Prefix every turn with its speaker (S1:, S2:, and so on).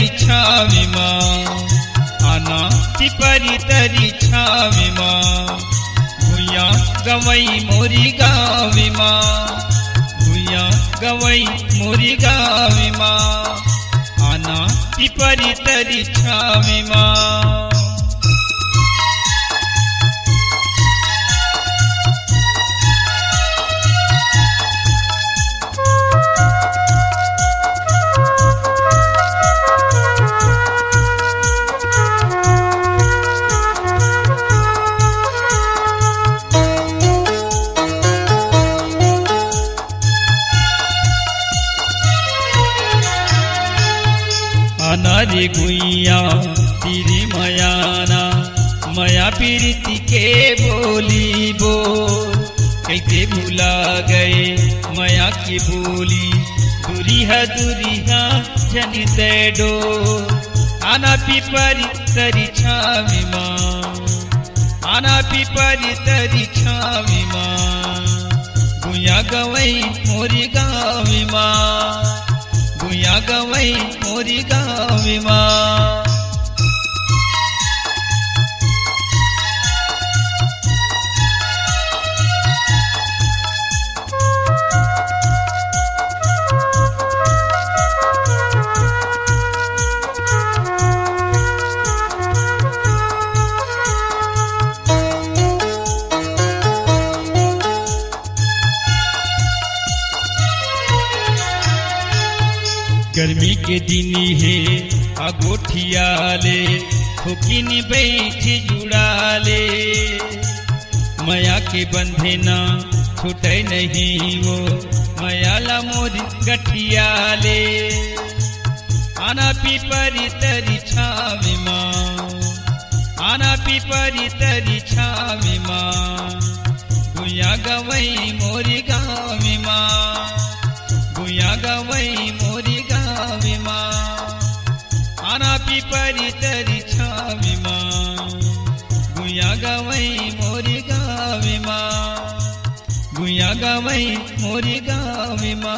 S1: तरी छाविमा आना पिपरी तरी छाविमा भुया गवई मोरी गाविमा भुया गवई मोरी गाविमा आना पिपरी तरी छाविमा अनारे गुइया तेरी मयाना मया पीरती के बोली बोल कैसे भुला गए मया की बोली दुरिहा जन दे डो आना पिपरी तरी छाविमा आना पिपरी तरी छाविमा गुया गवई मोरी गाविमा गुया गवई मोरी गाविमा गर्मी के दिन है अगोठियाले खोकिन बैठी जुड़ाले मया के बंधे ना छूटे नहीं वो मयाला मोरी गठियाले आना पिपरी तरी छाविमा आना पिपरी तरी छाविमा गुया गवई मोरी गाविमा गुया गवई मोरी गाविमा आना पिपरी तरी छाविमा गुया गवई मोरी गाविमा गुया गवई मोरी गाविमा।